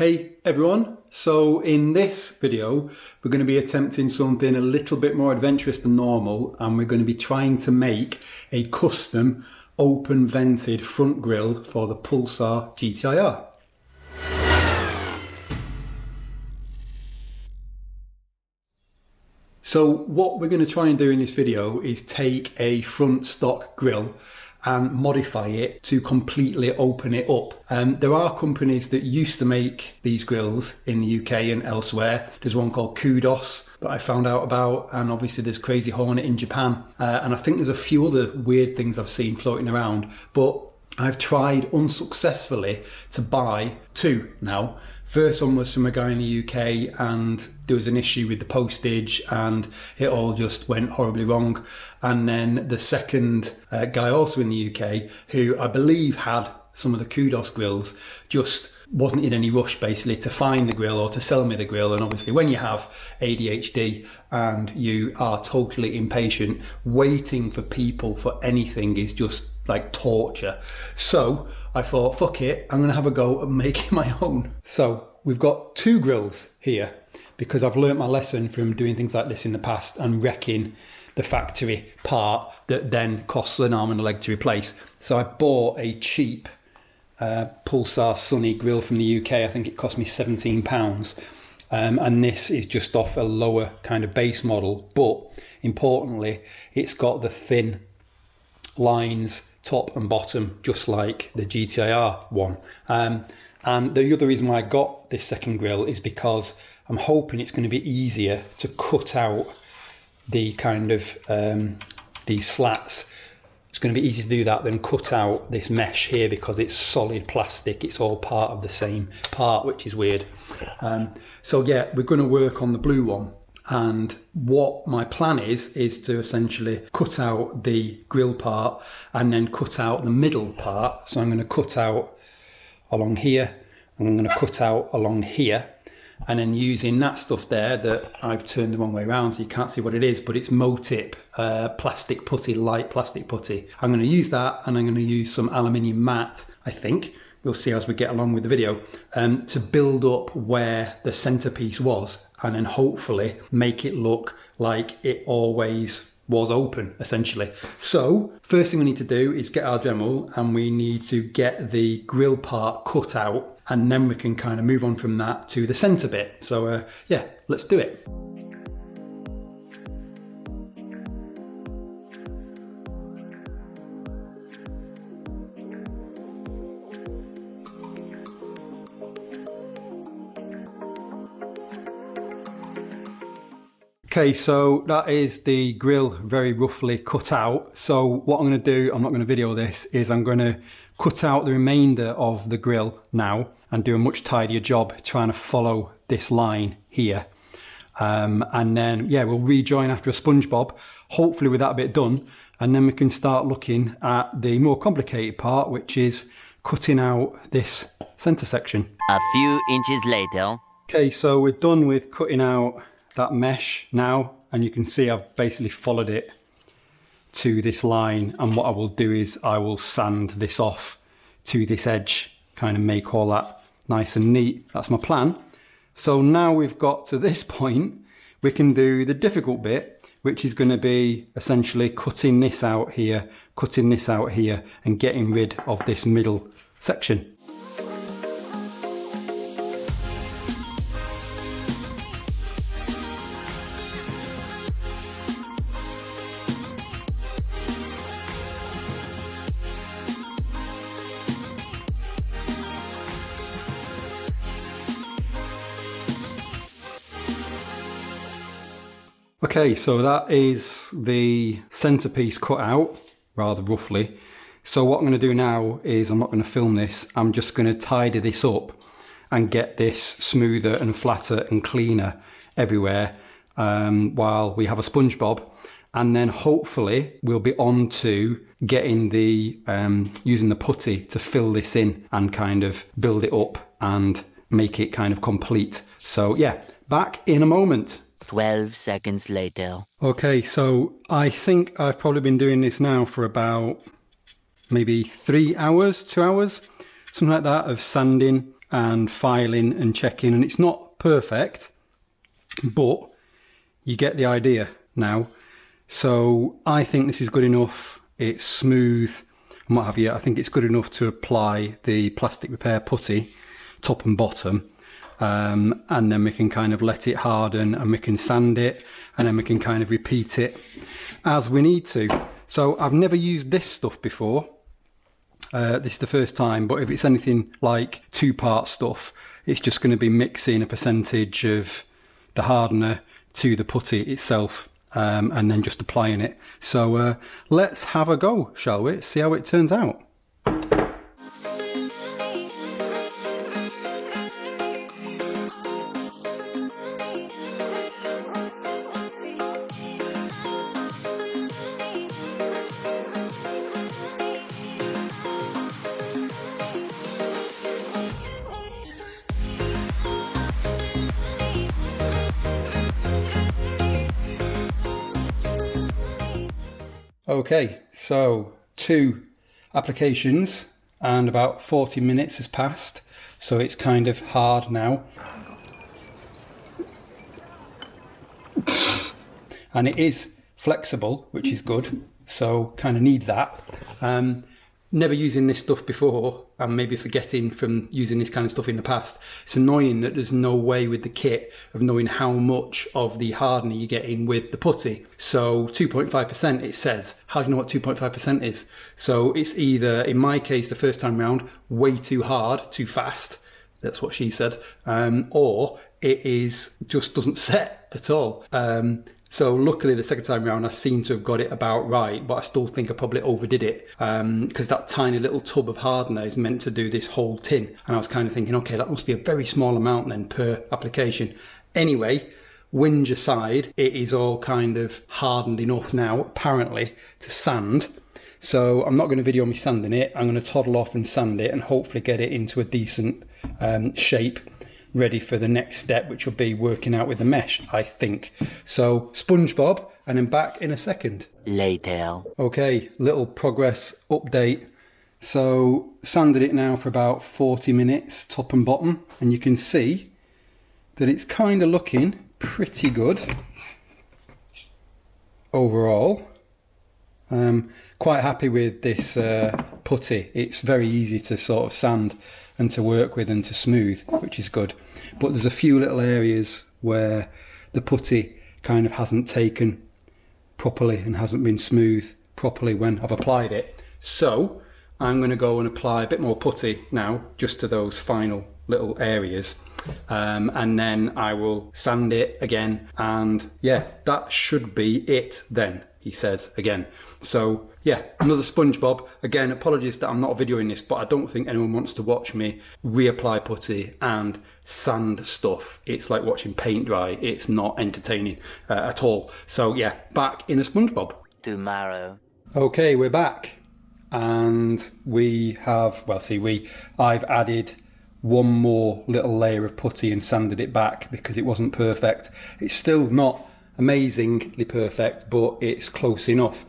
Hey everyone, so in this video we're going to be attempting something a little bit more adventurous than normal, and we're going to be trying to make a custom open vented front grille for the Pulsar gti-r. So what we're going to try and do in this video is take a front stock grille and modify it to completely open it up. There are companies that used to make these grills in the UK and elsewhere. There's one called Kudos that I found out about, and obviously there's Crazy Hornet in Japan, and I think there's a few other weird things I've seen floating around, but I've tried unsuccessfully to buy two now. First one was from a guy in the UK, and there was an issue with the postage and it all just went horribly wrong. And then the second guy also in the UK, who I believe had some of the Kudos grills, just wasn't in any rush basically to find the grill or to sell me the grill. And obviously when you have ADHD and you are totally impatient, waiting for people for anything is just like torture. So I thought, fuck it, I'm gonna have a go at making my own. So we've got two grills here because I've learnt my lesson from doing things like this in the past and wrecking the factory part that then costs an arm and a leg to replace. So I bought a cheap Pulsar Sunny grill from the UK. I think it cost me £17. And this is just off a lower kind of base model, but importantly, it's got the thin lines top and bottom, just like the gti-r one. And the other reason why I got this second grill is because I'm hoping it's going to be easier to cut out the kind of these slats. It's going to be easier to do that than cut out this mesh here because it's solid plastic. It's all part of the same part, which is weird. So yeah, we're going to work on the blue one. And what my plan is to essentially cut out the grill part and then cut out the middle part. So I'm going to cut out along here, and I'm going to cut out along here, and then using that stuff there that I've turned the wrong way around so you can't see what it is, but it's Motip Plastic Putty, light plastic putty. I'm going to use that, and I'm going to use some aluminium mat, I think. We'll see as we get along with the video, to build up where the centerpiece was, and then hopefully make it look like it always was open, essentially. So first thing we need to do is get our Dremel, and we need to get the grill part cut out, and then we can kind of move on from that to the center bit. So yeah, let's do it. Okay, so that is the grill very roughly cut out. So what I'm going to do, I'm not going to video this, is I'm going to cut out the remainder of the grill now and do a much tidier job trying to follow this line here. And then, yeah, we'll rejoin after a SpongeBob, hopefully with that bit done. And then we can start looking at the more complicated part, which is cutting out this center section. A few inches later. Okay, so we're done with cutting out that mesh now, and you can see I've basically followed it to this line, and what I will do is I will sand this off to this edge, kind of make all that nice and neat. That's my plan. So now we've got to this point, we can do the difficult bit, which is going to be essentially cutting this out here, cutting this out here, and getting rid of this middle section. Okay, so that is the centerpiece cut out, rather roughly. So what I'm going to do now is, I'm not going to film this, I'm just going to tidy this up and get this smoother and flatter and cleaner everywhere while we have a SpongeBob. And then hopefully we'll be on to getting the, using the putty to fill this in and kind of build it up and make it kind of complete. So yeah, back in a moment. 12 seconds later. Okay, so I think I've probably been doing this now for about maybe 3 hours, 2 hours, something like that, of sanding and filing and checking, and it's not perfect, but you get the idea now. So I think this is good enough. It's smooth and what have you. I think it's good enough to apply the plastic repair putty top and bottom, and then we can kind of let it harden and we can sand it, and then we can kind of repeat it as we need to. So I've never used this stuff before. This is the first time, but if it's anything like two-part stuff, it's just going to be mixing a percentage of the hardener to the putty itself, and then just applying it. So let's have a go, shall we? See how it turns out. Okay, so 2 applications and about 40 minutes has passed, so it's kind of hard now. And it is flexible, which is good, so kind of need that. Never using this stuff before, and maybe forgetting from using this kind of stuff in the past. It's annoying that there's no way with the kit of knowing how much of the hardener you're getting with the putty. So 2.5% it says. How do you know what 2.5% is? So it's either, in my case, the first time round, way too hard, too fast. That's what she said. Or it is just doesn't set at all. So luckily the second time round I seem to have got it about right, but I still think I probably overdid it, because that tiny little tub of hardener is meant to do this whole tin, and I was kind of thinking, okay, that must be a very small amount then per application. Anyway, whinge aside, it is all kind of hardened enough now apparently to sand. So I'm not going to video me sanding it. I'm going to toddle off and sand it and hopefully get it into a decent shape, ready for the next step, which will be working out with the mesh, I think. So SpongeBob, and then back in a second. Later. Okay, little progress update. So sanded it now for about 40 minutes, top and bottom, and you can see that it's kind of looking pretty good overall. Quite happy with this putty. It's very easy to sort of sand and to work with and to smooth, which is good. But there's a few little areas where the putty kind of hasn't taken properly and hasn't been smooth properly when I've applied it. So I'm going to go and apply a bit more putty now, just to those final little areas. And then I will sand it again, and yeah, that should be it then, he says again. So yeah, another SpongeBob. Again, apologies that I'm not videoing this, but I don't think anyone wants to watch me reapply putty and sand stuff. It's like watching paint dry. It's not entertaining at all. So yeah, back in a SpongeBob. Tomorrow. Okay, we're back. And we have, I've added one more little layer of putty and sanded it back because it wasn't perfect. It's still not amazingly perfect, but it's close enough.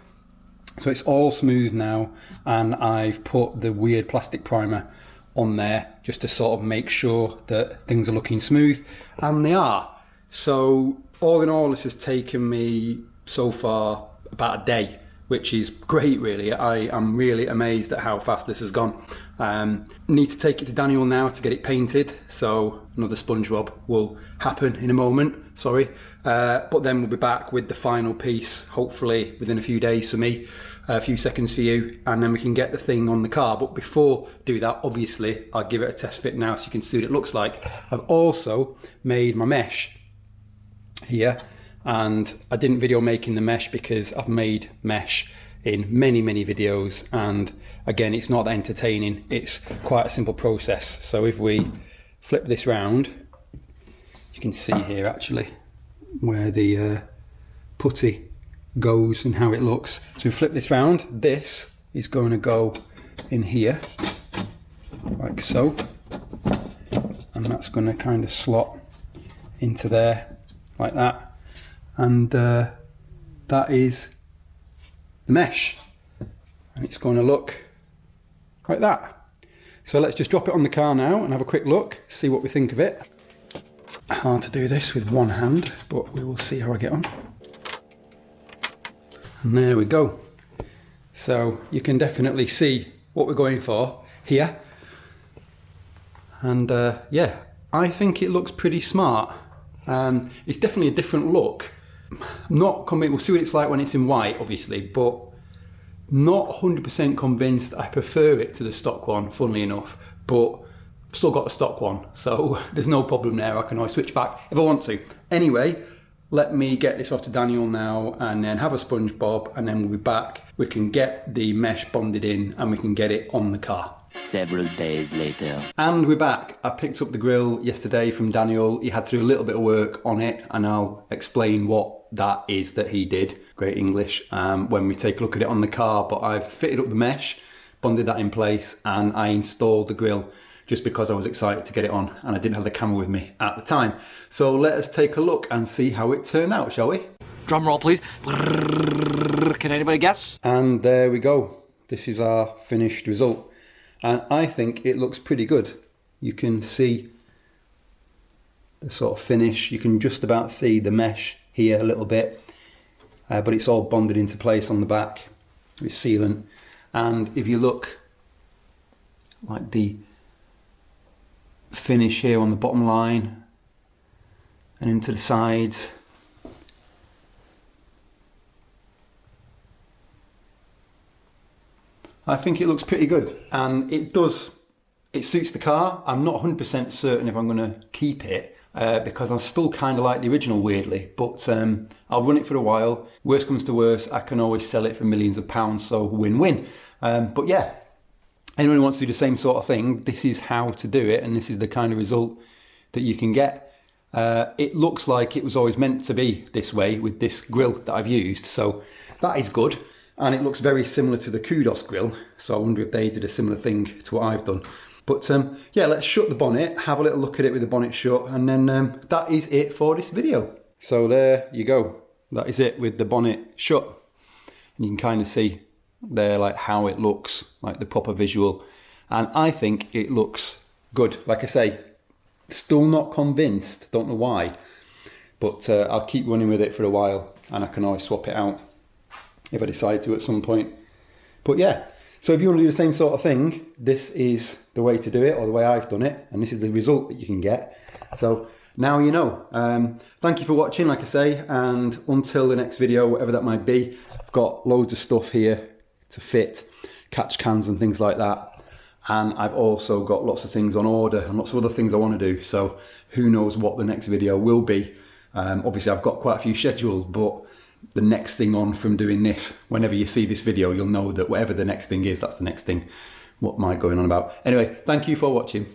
So it's all smooth now, and I've put the weird plastic primer on there just to sort of make sure that things are looking smooth, and they are. So all in all, this has taken me so far about a day, which is great really. I am really amazed at how fast this has gone. Need to take it to Daniel now to get it painted, so another SpongeBob will happen in a moment, sorry. But then we'll be back with the final piece, hopefully within a few days for me, a few seconds for you, and then we can get the thing on the car. But before I do that, obviously, I'll give it a test fit now so you can see what it looks like. I've also made my mesh here, and I didn't video making the mesh because I've made mesh in many videos, and again, it's not that entertaining. It's quite a simple process. So if we flip this round, you can see here actually where the putty goes and how it looks. So we flip this round, this is going to go in here like so, and that's going to kind of slot into there like that, and that is the mesh, and it's going to look like that. So let's just drop it on the car now and have a quick look, see what we think of it. Hard to do this with one hand, but we will see how I get on. And there we go. So you can definitely see what we're going for here. And yeah, I think it looks pretty smart. It's definitely a different look. Not convinced, we'll see what it's like when it's in white, obviously, but not 100% convinced I prefer it to the stock one, funnily enough, but I've still got the stock one, so there's no problem there. I can always switch back if I want to. Anyway, let me get this off to Daniel now and then have a sponge bob, and then we'll be back. We can get the mesh bonded in and we can get it on the car. Several days later. And we're back. I picked up the grill yesterday from Daniel. He had to do a little bit of work on it, and I'll explain what that is that he did. Great English when we take a look at it on the car. But I've fitted up the mesh, bonded that in place, and I installed the grill just because I was excited to get it on, and I didn't have the camera with me at the time. So let us take a look and see how it turned out, shall we? Drum roll, please. Can anybody guess? And there we go. This is our finished result. And I think it looks pretty good. You can see the sort of finish. You can just about see the mesh here a little bit, but it's all bonded into place on the back with sealant. And if you look, like the finish here on the bottom line and into the sides, I think it looks pretty good, and it suits the car. I'm not 100% certain if I'm going to keep it because I still kind of like the original, weirdly, but I'll run it for a while. Worst comes to worst, I can always sell it for millions of pounds, so win-win. But yeah, anyone who wants to do the same sort of thing, this is how to do it, and this is the kind of result that you can get. It looks like it was always meant to be this way with this grill that I've used, so that is good. And it looks very similar to the Kudos grill, so I wonder if they did a similar thing to what I've done. But yeah, let's shut the bonnet, have a little look at it with the bonnet shut, and then that is it for this video. So there you go. That is it with the bonnet shut. And you can kind of see there like how it looks, like the proper visual. And I think it looks good. Like I say, still not convinced, don't know why. But I'll keep running with it for a while, and I can always swap it out if I decide to at some point. But yeah, so if you want to do the same sort of thing, this is the way to do it, or the way I've done it, and this is the result that you can get. So now you know. Thank you for watching, like I say, and until the next video, whatever that might be, I've got loads of stuff here to fit, catch cans and things like that. And I've also got lots of things on order and lots of other things I want to do. So who knows what the next video will be. Obviously I've got quite a few scheduled, but the next thing on from doing this, whenever you see this video, you'll know that whatever the next thing is, that's the next thing. What am I going on about? Anyway, thank you for watching.